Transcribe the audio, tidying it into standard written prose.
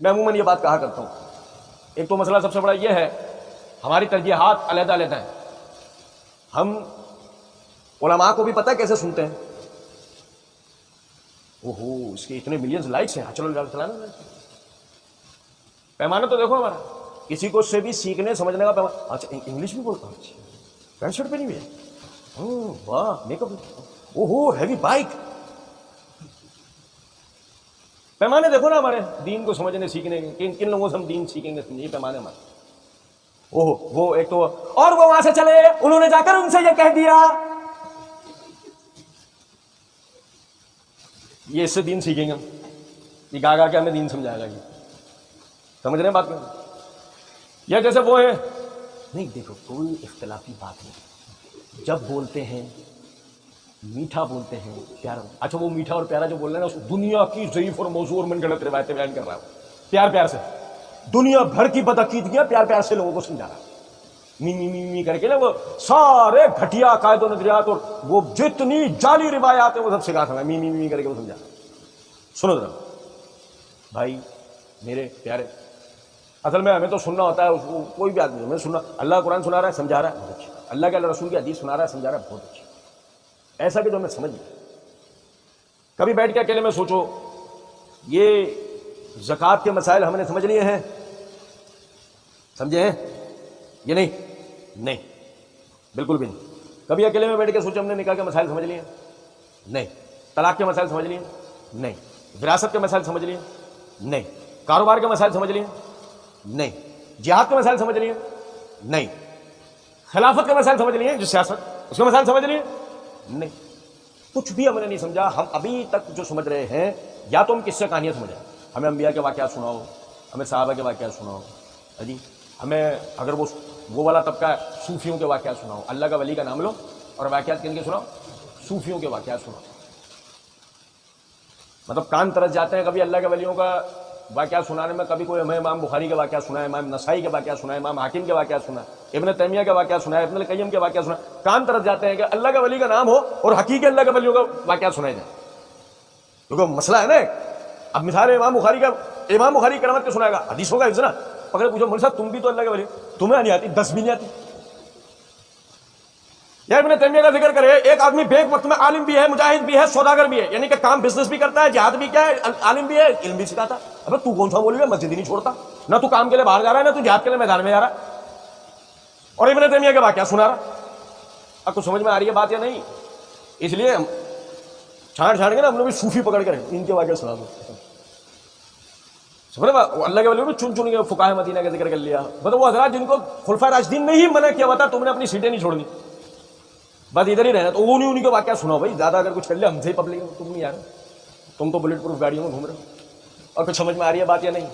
میں عموماً یہ بات کہا کرتا ہوں، ایک تو مسئلہ سب سے بڑا یہ ہے ہماری ترجیحات علیحدہ علیحدہ ہیں. ہم علماء کو بھی پتہ ہے کیسے سنتے ہیں. اوہو اس کے اتنے ملینز لائکس ہیں، چلو چلانا. پیمانہ تو دیکھو ہمارا، کسی کو سے بھی سیکھنے سمجھنے کا پیمانہ. اچھا انگلش بھی بولتا ہوں، پینٹ شرٹ پہ نہیں ہوئے، واہ میک اپ، اوہو ہیوی بائک. پیمانے دیکھو نا ہمارے دین کو سمجھنے سیکھنے کے، کن لوگوں سے ہم دین سیکھیں گے، یہ پیمانے ہمارے. اوہ وہ ایک تو اور وہ وہاں سے چلے، انہوں نے جا کر ان سے یہ کہہ دیا، یہ اس سے دین سیکھیں گے ہم، یہ گا گا کے ہمیں دین سمجھائے گا. یہ سمجھ رہے ہیں بات میں؟ یا جیسے وہ ہے نہیں، دیکھو کوئی اختلافی بات نہیں، جب بولتے ہیں میٹھا بولتے ہیں پیارا. اچھا وہ میٹھا اور پیارا جو بول رہے ہیں نا، دنیا کی ضعیف اور موضوع اور من گھڑت روایتیں بیان کر رہا ہے، پیار پیار سے دنیا بھر کی بدعقیدگیاں پیار پیار سے لوگوں کو سمجھا رہا ہے. می کر کے نا وہ سارے گھٹیا عقائد و نظریات اور وہ جتنی جعلی روایات ہیں وہ سب سکھا سکتا ہے، می کر کے وہ سمجھا. سنو ذرا بھائی میرے پیارے، اصل میں ہمیں تو سننا ہوتا ہے، کوئی بھی آدمی ہمیں سننا، اللہ قرآن سنا رہا ہے سمجھا رہا ہے بہت اچھا، اللہ کے رسول کی حدیث سنا رہا ہے سمجھا رہا ہے بہت اچھا. ایسا کہ جو ہمیں سمجھ لیں. کبھی بیٹھ کے اکیلے میں سوچو یہ زکوٰۃ کے مسائل ہم نے سمجھ لیے ہیں، سمجھے ہیں یہ نہیں بالکل بھی نہیں. کبھی اکیلے میں بیٹھ کے سوچو ہم نے نکاح کے مسائل سمجھ لیے نہیں، طلاق کے مسائل سمجھ لیے نہیں، وراثت کے مسائل سمجھ لیے نہیں، کاروبار کے مسائل سمجھ لیے نہیں، جہاد کے مسائل سمجھ لیے نہیں، خلافت کے مسائل سمجھ لیے، جو سیاست اس کے مسائل سمجھ لیے نہیں. کچھ بھی ہم نے نہیں سمجھا. ہم ابھی تک جو سمجھ رہے ہیں یا تو ہم کس سے کہانیاں سمجھیں، ہمیں انبیاء کے واقعات سناؤ، ہمیں صحابہ کے واقعات سناؤ جی، ہمیں اگر وہ والا طبقہ ہے صوفیوں کے واقعات سناؤ، اللہ کا ولی کا نام لو اور واقعات کن کے سناؤ، صوفیوں کے واقعات سناؤ. مطلب کان ترس جاتے ہیں کبھی اللہ کے ولیوں کا واقعات سنانے میں. کبھی کوئی ہمیں امام بخاری کے واقعات سنا ہے، امام نسائی کے واقعات سنا ہے، امام حاکم کے واقعات سنا ہے، ابن تیمیہ کے واقعات سنا ہے، ابن القیم کے واقعات سنا ہے. کان ترس جاتے ہیں کہ اللہ کے ولی کا نام ہو اور حقیقی اللہ کے ولیوں کا واقعات سنائے جائیں. کیونکہ مسئلہ ہے نا، اب مثال امام بخاری کرامت کے سنائے گا، حدیثوں کا حفظ نا، پکڑے پوچھو مول صاحب تم بھی تو اللہ کے ولی، تمہیں نہیں آتی، 10 بھی نہیں آتی. یا ابن تیمیہ کا ذکر کرے، ایک آدمی بیک وقت میں عالم بھی ہے، مجاہد بھی ہے، سوداگر بھی ہے، یعنی کہ کام بزنس بھی کرتا ہے، جہاد بھی کیا ہے، عالم بھی ہے، علم بھی سکھاتا. ابے تو کون سا مولوی ہے، مسجد ہی نہیں چھوڑتا، نہ تو کام کے لیے باہر جا رہا ہے، نہ تو جہاد کے لیے میدان میں جا رہا ہے، اور ابن تیمیہ کے واقعہ سنا رہا. اب کو سمجھ میں آ رہی ہے بات یا نہیں؟ اس لیے ہم چھانٹ کے نا ہم لوگ بھی صوفی پکڑ کر ان کے واقعہ سنا دو. اللہ کے ولی چن کے فقہائے مدینہ کا ذکر کر لیا. مطلب وہ حضرات جن کو خلفائے راشدین نے ہی منع کیا ہوا تھا تم نے اپنی سیٹیں نہیں چھوڑنی، بس ادھر ہی رہنا، تو وہ انہیں کے واقعہ سناؤ بھائی. زیادہ اگر کچھ کر لیا ہم سے ہی پبلک، تم نہیں آ رہے، تم تو بلٹ پروف گاڑیوں میں گھوم رہے ہو. اور کچھ سمجھ میں آ رہی ہے بات یا نہیں؟